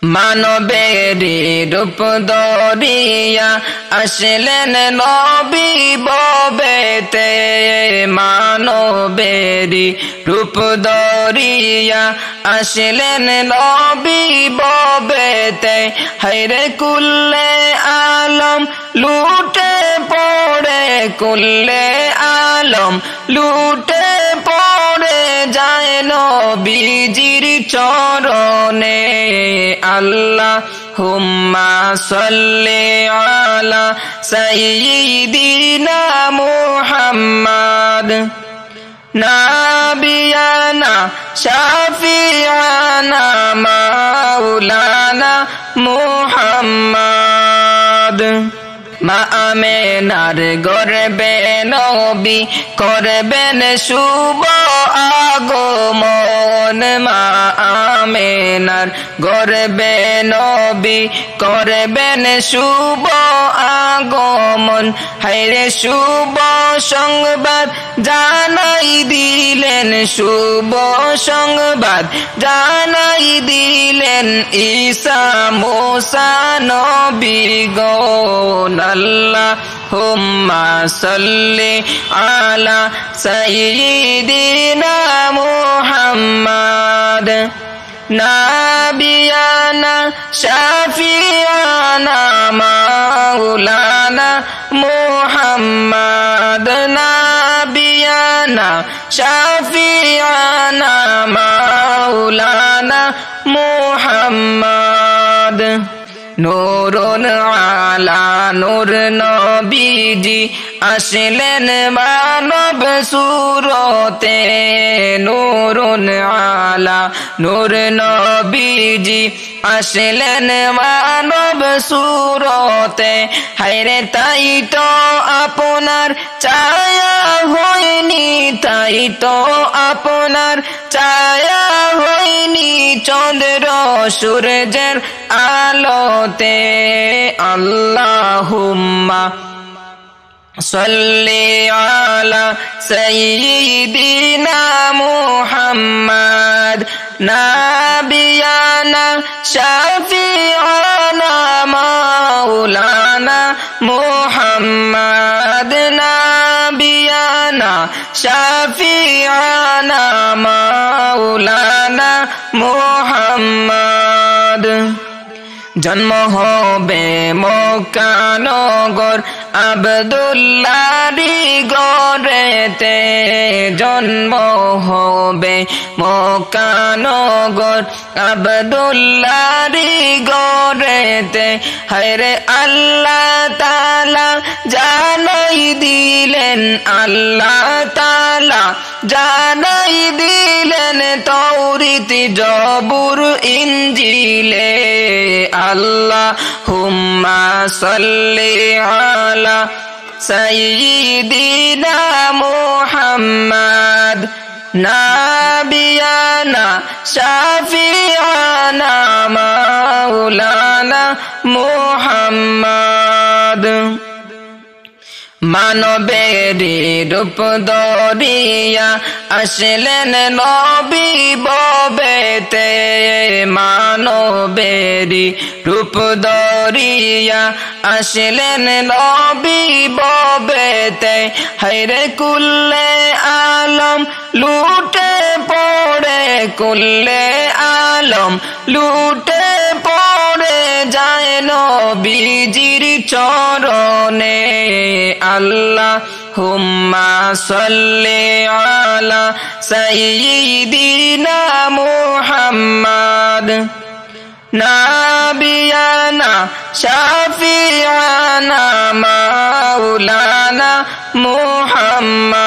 মানবেরি রূপ ধরিয়া আসলেন নবী ভবেতে, মানবেরি রূপ ধরিয়া আসলেন নবী ভবেতে। হায়রে কুল্লে আলম লুটে পড়ে, কুল্লে আলম লুটে পড়ে যায় নবীজির চরণে। আল্লাহুম্মা সাল্লি আলা সাইয়্যিদিনা মুহাম্মাদ নাবিয়ানা শাফিআনা মাওলানা মুহাম্মাদ। মা আমেনার গর্বে নবী করবেন শুভ আগমন, মা আমেনার গর্বে নবী করবেন শুভ আগমন। হায়রে শুভ সংবাদ জানাই দিলেন, শুভ সংবাদ জানাই দিলেন ঈসা মুসা নবীগণ। আল্লাহুম্মা সাল্লি আলা সাইয়্যিদিনা মুহাম্মাদ নাবিয়ানা শাফিআনা মাওলানা মুহাম্মাদ, নাবিয়ানা শাফিআনা মাওলানা মুহাম্মাদ। নূরুন আলা নূর নবীজি আসলেন মানব সুরতে, নূরুন আলা নূর নবীজি আসলেন মানব সুরতে। হায়রে তাই তো আপনার ছায়া হয়নি, তাই তো আপনার ছায়া হয়নি চন্দ্র সূর্যের আলোতে। আল্লাহুম্মা সাল্লি আলা সাইয়্যিদিনা মুহাম্মাদ নাবিয়ানা শাফিআনা মাওলানা মুহাম্মাদ, নাবিয়ানা শাফিআনা মাওলানা মুহাম্মাদ। জন্ম হবে মক্কা নগর আব্দুল্লাহরি ঘরেতে, জন্ম হবে মক্কা নগর আব্দুল্লাহরি ঘরেতে। হায়রে আল্লাহ তাআলা জানাই দিলেন, আল্লাহ তাআলা জানাই দিলেন তাওরীত জবুর ইনজিলে। আল্লাহুম্মা সাল্লি আলা সাইয়্যিদিনা মুহাম্মাদ নাবিয়ানা শাফিআনা মাওলানা মুহাম্মাদ। মানবেরি রূপ ধরিয়া আসলেন নবী ভবেতে, মানবেরি রূপ ধরিয়া আসলেন নবী ভবেতে। হায়রে কুল্লে আলম লুটে পড়ে, কুল্লে আলম লুটে পড়ে যায় নবীজির চরণে। আল্লাহুম্মা সাল্লি আলা সাইয়্যিদিনা মুহাম্মাদ নাবিয়ানা শাফিআনা মাওলানা মুহাম্মাদ।